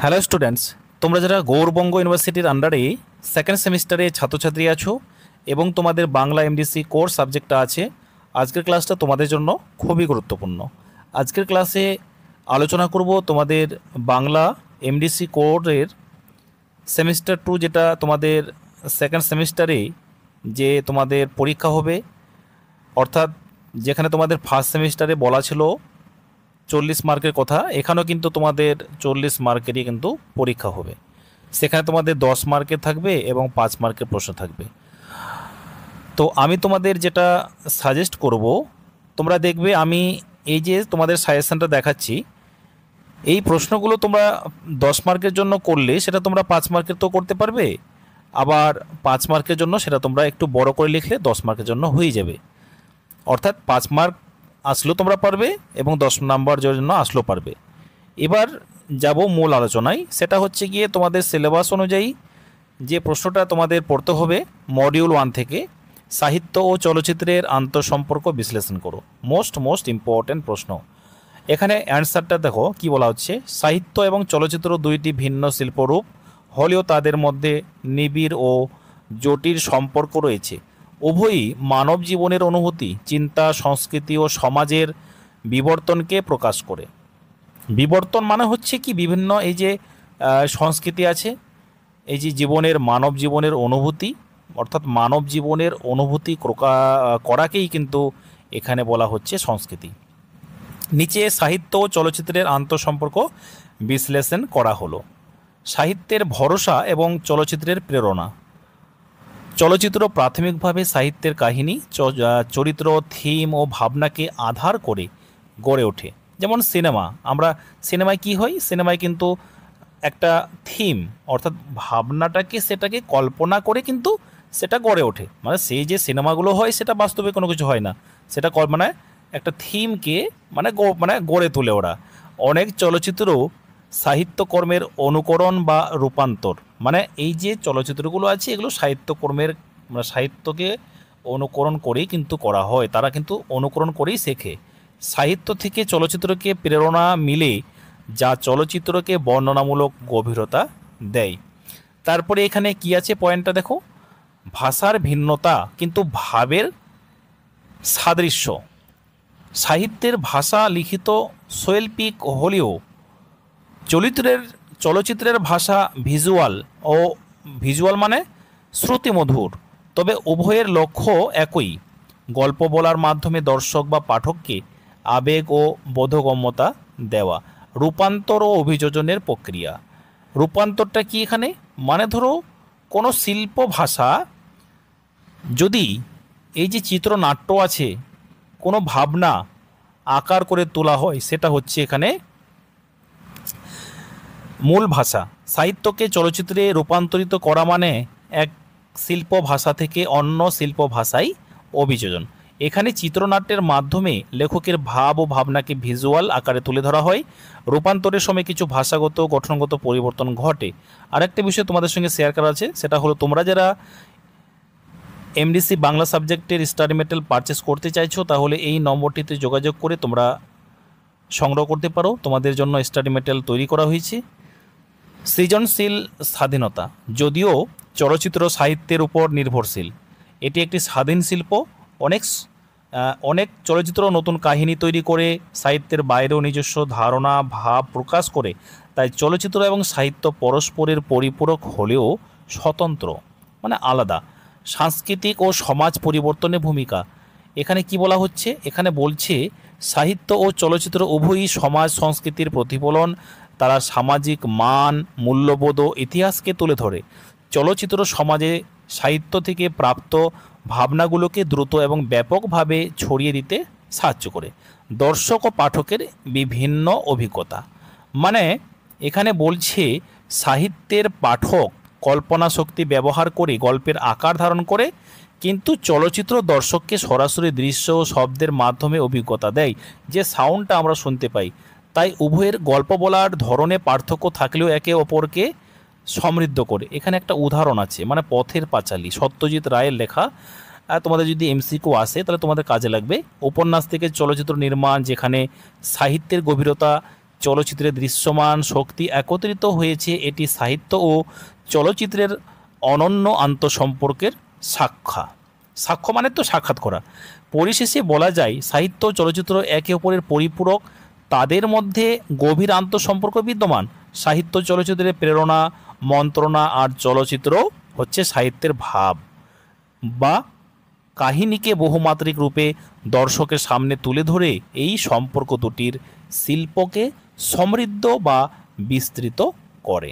Hello students, তোমরা যারা গৌরবঙ্গ ইউনিভার্সিটির আন্ডারে সেকেন্ড সেমিস্টারে ছাত্রছাত্রী আছো এবং তোমাদের বাংলা এমডিসি কোর সাবজেক্টটা আছে, আজকের ক্লাসটা তোমাদের জন্য খুবই গুরুত্বপূর্ণ। আজকের ক্লাসে আলোচনা করব তোমাদের বাংলা এমডিসি কোরের সেমিস্টার 2, যেটা তোমাদের সেকেন্ড সেমিস্টারে যে তোমাদের পরীক্ষা হবে, অর্থাৎ যেখানে তোমাদের ফার্স্ট সেমিস্টারে বলা ছিল 40 মার্কের কথা, এখানেও কিন্তু তোমাদের 40 মার্কেরই কিন্তু পরীক্ষা হবে। সেখানে তোমাদের 10 মার্কের থাকবে এবং 5 মার্কের প্রশ্ন থাকবে। তো আমি তোমাদের যেটা সাজেস্ট করব, তোমরা দেখবে আমি এই যে তোমাদের সাজেশনটা দেখাচ্ছি, এই প্রশ্নগুলো তোমরা 10 মার্কের জন্য করলে সেটা তোমরা 5 মার্কের তো করতে পারবে, আবার 5 মার্কের জন্য সেটা তোমরা একটু বড় করে লিখলে 10 মার্কের জন্য হয়ে যাবে। অর্থাৎ 5 মার্ক আসলেও তোমরা পারবে এবং 10 নাম্বার জন্য আসলেও পারবে। এবার যাব মূল আলোচনায়, সেটা হচ্ছে গিয়ে তোমাদের সিলেবাস অনুযায়ী যে প্রশ্নটা তোমাদের পড়তে হবে মডিউল 1 থেকে, সাহিত্য ও চলচ্চিত্রের আন্তঃসম্পর্ক বিশ্লেষণ করো। মোস্ট ইম্পর্ট্যান্ট প্রশ্ন। এখানে অ্যান্সারটা দেখো কি বলা হচ্ছে, সাহিত্য এবং চলচ্চিত্র দুইটি ভিন্ন শিল্পরূপ হলেও তাদের মধ্যে নিবিড় ও জটিল সম্পর্ক রয়েছে। উভয়ই মানব জীবনের অনুভূতি, চিন্তা, সংস্কৃতি ও সমাজের বিবর্তনকে প্রকাশ করে। বিবর্তন মানে হচ্ছে কি, বিভিন্ন এই যে সংস্কৃতি আছে, এই যে জীবনের মানব জীবনের অনুভূতি, অর্থাৎ মানব জীবনের অনুভূতি করাকেই কিন্তু এখানে বলা হচ্ছে সংস্কৃতি। নিচে সাহিত্য ও চলচ্চিত্রের আন্তঃসম্পর্ক বিশ্লেষণ করা হলো। সাহিত্যের ভরসা এবং চলচ্চিত্রের প্রেরণা। চলচ্চিত্র প্রাথমিকভাবে সাহিত্যের কাহিনী, চরিত্র, থিম ও ভাবনাকে আধার করে গড়ে ওঠে। যেমন সিনেমা, আমরা সিনেমায় কি হয়, সিনেমায় কিন্তু একটা থিম, অর্থাৎ ভাবনাটাকে সেটাকে কল্পনা করে কিন্তু সেটা গড়ে ওঠে। মানে সেই যে সিনেমাগুলো হয় সেটা বাস্তবে কোনো কিছু হয় না, সেটা মানে একটা থিমকে মানে গড়ে তোলে ওরা। অনেক চলচ্চিত্র সাহিত্যকর্মের অনুকরণ বা রূপান্তর, মানে এই যে চলচ্চিত্রগুলো আছে এগুলো সাহিত্যকর্মের মানে সাহিত্যকে অনুকরণ করেই কিন্তু করা হয়, তারা কিন্তু অনুকরণ করেই শেখে। সাহিত্য থেকে চলচ্চিত্রকে প্রেরণা মিলে যা চলচ্চিত্রকে বর্ণনামূলক গভীরতা দেয়। তারপরে এখানে কি আছে পয়েন্টটা দেখো, ভাষার ভিন্নতা কিন্তু ভাবের সাদৃশ্য। সাহিত্যের ভাষা লিখিত শৈল্পিক হলেও চলচ্চিত্রের ভাষা ভিজুয়াল মানে শ্রুতিমধুর। তবে উভয়ের লক্ষ্য একই, গল্প বলার মাধ্যমে দর্শক বা পাঠককে আবেগ ও বোধগম্যতা দেওয়া। রূপান্তর ও অভিযোজনের প্রক্রিয়া। রূপান্তরটা কি এখানে, মানে ধরো কোনো শিল্প ভাষা যদি এই যে চিত্রনাট্য আছে কোনো ভাবনা আকার করে তোলা হয়, সেটা হচ্ছে এখানে মূল ভাষা। সাহিত্যকে চলচ্চিত্রে রূপান্তরিত করা মানে এক শিল্প ভাষা থেকে অন্য শিল্প ভাষায় অভিযোজন। এখানে চিত্রনাট্যের মাধ্যমে লেখকের ভাব ও ভাবনাকে ভিজুয়াল আকারে তুলে ধরা হয়। রূপান্তরের সময় কিছু ভাষাগত গঠনগত পরিবর্তন ঘটে। আরেকটা বিষয় তোমাদের সঙ্গে শেয়ার করা আছে, সেটা হলো তোমরা যারা এমডিসি বাংলা সাবজেক্টের স্টাডি মেটেরিয়াল পারচেস করতে চাইছো, তাহলে এই নম্বরটিতে যোগাযোগ করে তোমরা সংগ্রহ করতে পারো। তোমাদের জন্য স্টাডি মেটেরিয়াল তৈরি করা হয়েছে। সৃজনশীল স্বাধীনতা। যদিও চলচ্চিত্র সাহিত্যের উপর নির্ভরশীল, এটি একটি স্বাধীন শিল্প। অনেক চলচ্চিত্র নতুন কাহিনী তৈরি করে সাহিত্যের বাইরেও নিজস্ব ধারণা ভাব প্রকাশ করে। তাই চলচ্চিত্র এবং সাহিত্য পরস্পরের পরিপূরক হলেও স্বতন্ত্র, মানে আলাদা। সাংস্কৃতিক ও সমাজ পরিবর্তনের ভূমিকা। এখানে কি বলা হচ্ছে, এখানে বলছে সাহিত্য ও চলচ্চিত্র উভয়ই সমাজ সংস্কৃতির প্রতিফলন। তারা সামাজিক মান, মূল্যবোধ ও ইতিহাসকে তুলে ধরে। চলচ্চিত্র সমাজে সাহিত্য থেকে প্রাপ্ত ভাবনাগুলোকে দ্রুত এবং ব্যাপকভাবে ছড়িয়ে দিতে সাহায্য করে। দর্শক ও পাঠকের বিভিন্ন অভিজ্ঞতা, মানে এখানে বলছে সাহিত্যের পাঠক কল্পনা শক্তি ব্যবহার করে গল্পের আকার ধারণ করে, কিন্তু চলচ্চিত্র দর্শককে সরাসরি দৃশ্য ও শব্দের মাধ্যমে অভিজ্ঞতা দেয়, যে সাউন্ডটা আমরা শুনতে পাই। তাই উভয়ের গল্প বলার ধরনে পার্থক্য থাকলেও একে অপরকে সমৃদ্ধ করে। এখানে একটা উদাহরণ আছে, মানে পথের পাঁচালী, সত্যজিৎ রায়ের লেখা। তোমাদের যদি এমসিকিউ আসে তাহলে তোমাদের কাজে লাগবে। উপন্যাস থেকে চলচ্চিত্র নির্মাণ, যেখানে সাহিত্যের গভীরতা চলচ্চিত্রের দৃশ্যমান শক্তি একত্রিত হয়েছে, এটি সাহিত্য ও চলচ্চিত্রের অনন্য আন্তঃসম্পর্কের সাক্ষ্য মানে তো সাক্ষাৎ করা। পরিশেষে বলা যায় সাহিত্য ও চলচ্চিত্র একে অপরের পরিপূরক, তাদের মধ্যে গভীর আন্তঃসম্পর্ক বিদ্যমান। সাহিত্য চলচ্চিত্রের প্রেরণা, মন্ত্রণা, আর চলচ্চিত্র হচ্ছে সাহিত্যের ভাব বা কাহিনীকে বহুমাত্রিক রূপে দর্শকের সামনে তুলে ধরে এই সম্পর্ক দুটির শিল্পকে সমৃদ্ধ বা বিস্তৃত করে।